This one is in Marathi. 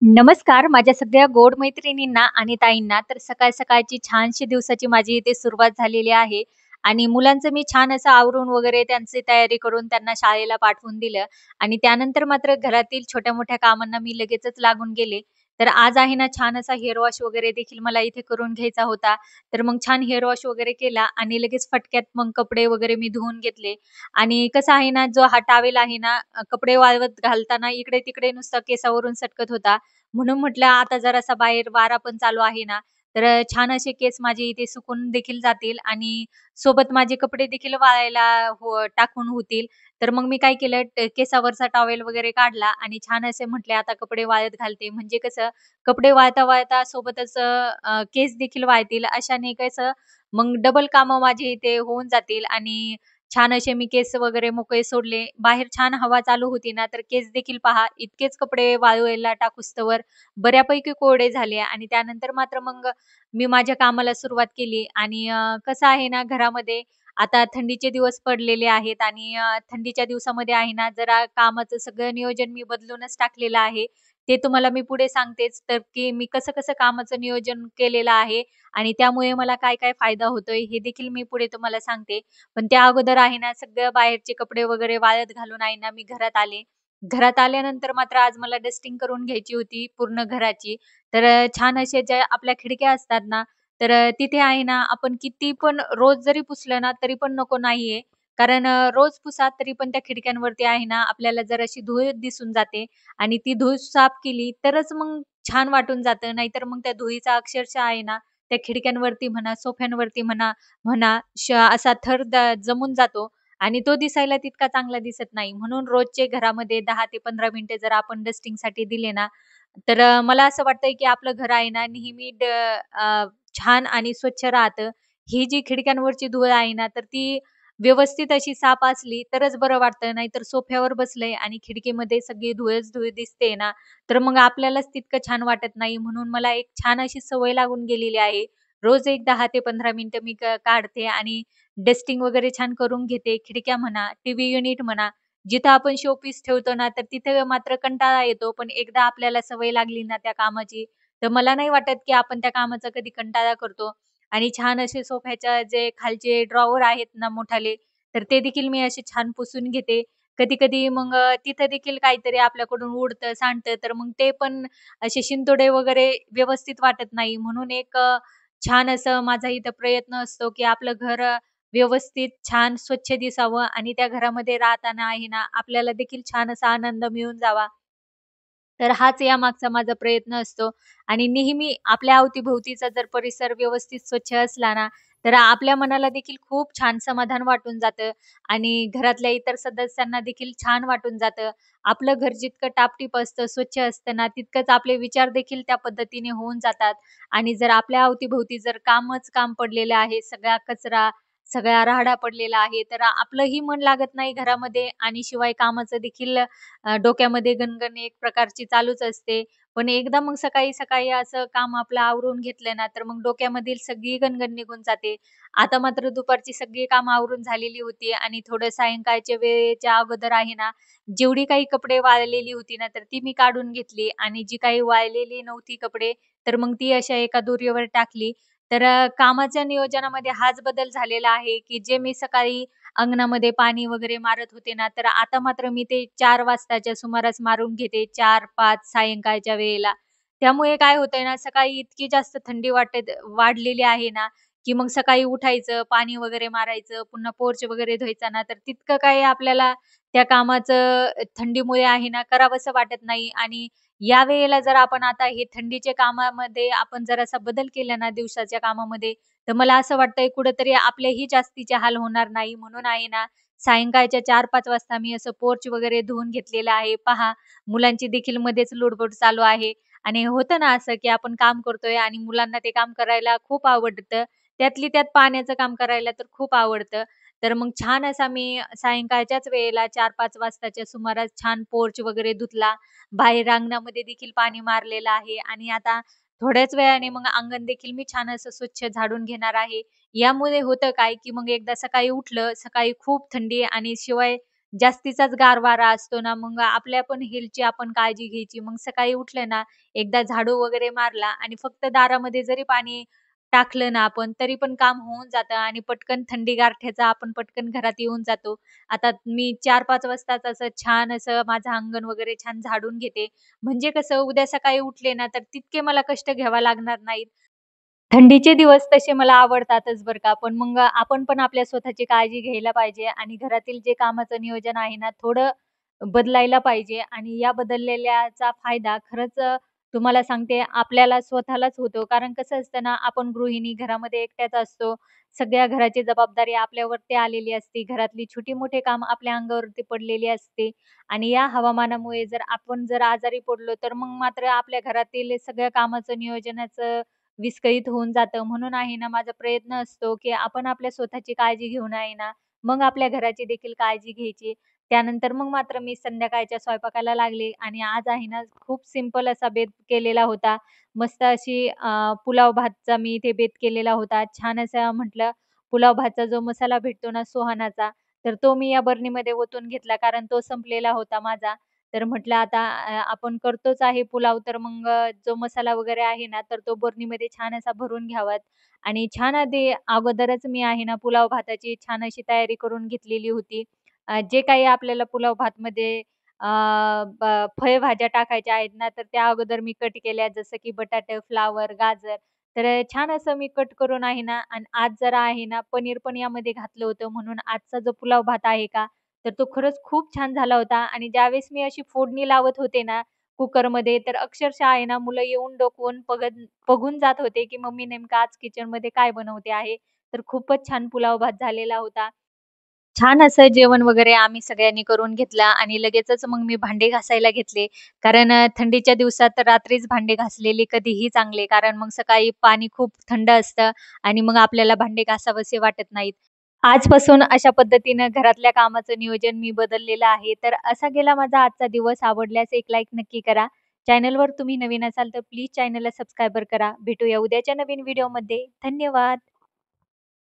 नमस्कार माझ्या सगळ्या गोड मैत्रिणींना आणि ताईंना. तर सकाळची छानशी दिवसाची माझी इथे सुरुवात झालेली आहे आणि मुलांचं मी छान असं आवरून वगैरे त्यांची तयारी करून त्यांना शाळेला पाठवून दिलं आणि त्यानंतर मात्र घरातील छोट्या-मोठ्या कामांना मी लगेचच लागून गेले. तर आज आहे ना छान असा हेअर वॉश वगैरे देखील मला इथे करून घ्यायचा होता. तर मग छान हेअर वॉश वगैरे केला आणि लगेच फटक्यात मग कपडे वगैरे मी धुवून घेतले आणि कसं आहे ना, जो हा टॉवेल आहे ना, कपडे वाळवत घालताना इकडे-तिकडे नुसता केसावरून सटकत होता. म्हणून म्हटलं आता जरासा बाहेर वारा पण चालू आहे ना, तर छान असे केस माझे इथे सुकून देखील जातील आणि सोबत माझे कपडे देखील वाळायला टाकून होतील. तर मग मी काय केलं केसावरचा टॉवेल वगैरे काढला आणि छान असे म्हटले आता कपडे वाळत घालते. म्हणजे कसं कपडे वाळता-वाळता सोबतच केस देखील वाळतील. अशाने कसं मग डबल कामं माझी इथे होऊन जातील आणि छान असे मी केस वगैरे मोकळे सोडले. बाहेर छान हवा चालू होती ना, तर केस देखील पहा इतकेच कपडे वाळवायला टाकूस्तवर बऱ्यापैकी कोरडे झाले आणि त्यानंतर मात्र मग मी माझ्या कामाला सुरुवात केली आणि कसं आहे ना घरामध्ये आता थंडीचे दिवस पडलेले आहेत आणि थंडीच्या दिवसामध्ये आहे ना जरा कामाचं सगळं नियोजन मी बदलूनच टाकलेलं आहे. ते तुम्हाला मी पुढे सांगतेच, तर की मी कसं-कसं कामाचं नियोजन केलेलं आहे आणि त्यामुळे मला काय-काय फायदा होतोय हे देखील मी पुढे तुम्हाला सांगते. पण त्या अगोदर आहे ना सगळं बाहेरचे कपडे वगैरे वाळत घालून आहे ना मी घरात आले. घरात आल्यानंतर मात्र आज मला डस्टिंग करून घ्यायची होती पूर्ण घराची. तर छान अशा ज्या आपल्या खिडक्या असतात ना, तर तिथे आहे ना आपण किती पण रोज जरी पुसलं ना, तरी पण नको नाहीये. कारण रोज पुसा तरी पण त्या खिडक्यांवरती आहे ना आपल्याला जराशी धूळ दिसून जाते आणि ती धूळ साफ केली तरच मग छान वाटून जातं. नाहीतर मग त्या धुळीचा अक्षरशः आहे ना, त्या खिडक्यांवरती म्हणा, सोफ्यांवरती म्हणा म्हणा असा थर जमून जातो आणि तो दिसायला तितका चांगला दिसत नाही. म्हणून रोजचे घरामध्ये 10 ते 15 मिनिटे जर आपण डस्टिंगसाठी दिले ना, तर मला असं वाटतंय की आपलं घर आहे ना नेहमी छान आणि स्वच्छ राहतं. ही जी खिडक्यांवरची धूळ आहे ना, तर ती व्यवस्थित अशी साफ असली तरच बरं वाटतं. नाहीतर सोफ्यावर बसलंय आणि खिडकीमध्ये सगळी धूळच धूळ दिसते ना, तर मग आपल्यालाच तितकं छान वाटत नाही. म्हणून मला एक छान अशी सवय लागून गेलेली आहे. रोज एक 10 ते 15 मिनिटं मी काढते आणि डस्टिंग वगैरे छान करून घेते. खिडक्या म्हणा, टीव्ही युनिट म्हणा, जिथं आपण शोपीस ठेवतो ना, तर तिथं मात्र कंटाळा येतो. पण एकदा आपल्याला सवय लागली ना त्या कामाची, तर मला नाही वाटत, की आपण त्या कामाचा कधी कंटाळा करतो. आणि छान असे सोफ्याच्या जे खालचे ड्रॉवर आहेत ना मोठाले, तर ते देखील मी असे छान पुसून घेते. कधी-कधी मग तिथं देखील काहीतरी आपल्याकडून उडतं, सांडतं, तर मग ते पण असे शिंतोडे वगैरे व्यवस्थित वाटत नाही. म्हणून एक छान असं माझा इथं प्रयत्न असतो, की आपलं घर व्यवस्थित, छान, स्वच्छ दिसावं आणि त्या घरामध्ये राहताना आहे ना, आपल्याला देखील छान असा आनंद मिळून जावा. तर हाच यामागचा माझा प्रयत्न असतो आणि नेहमी आपल्या अवतीभोवतीचा जर परिसर व्यवस्थित स्वच्छ असला ना, तर आपल्या मनाला देखील खूप छान समाधान वाटून जातं आणि घरातल्या इतर सदस्यांना देखील छान वाटून जातं. आपलं घर जितकं टापटीप असतं, स्वच्छ असतं ना, तितकंच आपले विचार देखील त्या पद्धतीने होऊन जातात आणि जर आपल्या अवतीभोवती जर कामच काम पडलेलं आहे, सगळा कचरा, सगळा राहाडा पडलेला आहे, तर आपलंही मन लागत नाही घरामध्ये आणि शिवाय कामाचं देखील डोक्यामध्ये गणगण एक प्रकारची चालूच असते. पण एकदा मग सकाळी-सकाळी असं काम आपलं आवरून घेतलं ना, तर मग डोक्यामधील सगळी गणगण निघून जाते. आता मात्र दुपारची सगळी कामं आवरून झालेली होती आणि थोडं सायंकाळच्या वेळेच्या अगोदर आहे ना, जेवढी काही कपडे वाळलेली होती ना, तर ती मी काढून घेतली आणि जी काही वाळलेली नव्हती कपडे, तर मग ती अशा एका दोरीवर टाकली. तर कामाच्या नियोजनामध्ये हाच बदल झालेला आहे, की जे मी सकाळी अंगणामध्ये पाणी वगैरे मारत होते ना, तर आता मात्र मी ते 4 वाजताच्या सुमारास मारून घेते. 4-5 सायंकाळच्या वेळेला. त्यामुळे काय होतंय ना, सकाळी इतकी जास्त थंडी वाढलेली आहे ना, की मग सकाळी उठायचं, पाणी वगैरे मारायचं, पुन्हा पोर्च वगैरे धुवायचा ना, तर तितकं काही आपल्याला त्या कामाचं थंडीमुळे आहे ना, करावंसं वाटत नाही आणि या वेळेला जर आपण आता हे थंडीच्या कामामध्ये आपण जर असा बदल केला ना दिवसाच्या कामामध्ये, तर मला असं वाटतंय कुठेतरी आपलेही जास्तीचे हाल होणार नाही. म्हणून आहे ना, सायंकाळच्या 4-5 वाजता मी असं पोर्च वगैरे धुवून घेतलेलं आहे. पहा, मुलांची देखील मध्येच लुडबुड चालू आहे आणि होतं ना असं, की आपण काम करतोय आणि मुलांना ते काम करायला खूप आवडतं. त्यातली त्यात पाण्याचं काम करायला तर खूप आवडतं. तर मग छान असा मी सायंकाळच्याच वेळेला 4-5 वाजताच्या सुमारास छान पोर्च वगैरे धुतला. बाहेर अंगणामध्ये देखील पाणी मारलेलं आहे आणि आता थोड्याच वेळाने मग अंगण देखील मी छान असं स्वच्छ झाडून घेणार आहे. यामुळे होतं काय, की मग एकदा सकाळी उठलं, सकाळी खूप थंडी आणि शिवाय जास्तीचाच गार वारा असतो ना, मग आपल्या पण हेल्थची आपण काळजी घ्यायची. मग सकाळी उठलं ना, एकदा झाडू वगैरे मारला आणि फक्त दारामध्ये जरी पाणी टाकलं ना आपण, तरी पण काम होऊन जातं आणि पटकन थंडी गारठ्याचा आपण पटकन घरात येऊन जातो. आता मी 4-5 वाजताच असं छान असं माझं अंगण वगैरे छान झाडून घेते. म्हणजे कसं उद्या सकाळी उठले ना, तर तितके मला कष्ट घ्यावा लागणार नाहीत. थंडीचे दिवस तसे मला आवडतातच बरं का. पण मग आपण पण आपल्या स्वतःची काळजी घ्यायला पाहिजे आणि घरातील जे कामाचं नियोजन आहे ना, थोडं बदलायला पाहिजे आणि या बदललेल्याचा फायदा खरंच तुम्हाला सांगते आपल्याला स्वतःलाच होतो. कारण कसं असतं ना, आपण गृहिणी घरामध्ये एकट्याच असतो. सगळ्या घराची जबाबदारी आपल्यावरती आलेली असते. घरातली छोटी-मोठी काम आपल्या अंगावरती पडलेली असते आणि या हवामानामुळे जर आपण आजारी पडलो, तर मग मात्र आपल्या घरातील सगळ्या कामाचं नियोजनाचं विस्कळीत होऊन जातं. म्हणून आहे ना, माझा प्रयत्न असतो, की आपण आपल्या स्वतःची काळजी घेऊन आहे ना, मग आपल्या घराची देखील काळजी घ्यायची. त्यानंतर मग मात्र मी संध्याकाळच्या स्वयंपाकाला लागले आणि आज आहे ना, खूप सिंपल असा बेत केलेला होता. मस्त अशी पुलाव भातचा मी इथे बेत केलेला होता. छान असा म्हटलं पुलाव भातचा जो मसाला भेटतो ना सुहानाचा, तर तो मी या बरणीमध्ये ओतून घेतला कारण तो संपलेला होता माझा. तर म्हटलं आता आपण करतोच आहे पुलाव, तर मग जो मसाला वगैरे आहे ना, तर तो बरणीमध्ये छान असा भरून घ्यावा आणि छान आधी अगोदरच मी आहे ना, पुलाव भाताची छान अशी तयारी करून घेतलेली होती. जे काही आपल्याला पुलाव भातमध्ये अ, फळभाज्या टाकायच्या आहेत ना, तर त्या अगोदर मी कट केल्या. जसं की बटाटे, फ्लॉवर, गाजर. तर छान असं मी कट करून आहे ना आणि आज जरा आहे ना, पनीर पण यामध्ये घातलं होतं. म्हणून आजचा जो पुलाव भात आहे का, तर तो खरंच खूप छान झाला होता आणि ज्यावेळेस मी अशी फोडणी लावत होते ना कुकरमध्ये, तर अक्षरशः आहे ना मुलं येऊन डोकवून बघून जात होते, की मम्मी नेमकं आज किचनमध्ये काय बनवते आहे. तर खूपच छान पुलाव भात झालेला होता. छान असं जेवण वगैरे आम्ही सगळ्यांनी करून घेतलं आणि लगेचच मग मी भांडे घासायला घेतले. कारण थंडीच्या दिवसात रात्रीच भांडे घासलेले कधीही चांगले. कारण मग सकाळी पाणी खूप थंड असतं आणि मग आपल्याला भांडे घासावेसे वाटत नाहीत. आजपासून अशा पद्धतीनं घरातल्या कामाचं नियोजन मी बदललेलं आहे. तर असा गेला माझा आजचा दिवस. आवडल्यास एक लाईक नक्की करा. चॅनलवर तुम्ही नवीन असाल तर प्लीज चॅनलला सबस्क्राईबर करा. भेटूया उद्याच्या नवीन व्हिडिओमध्ये. धन्यवाद.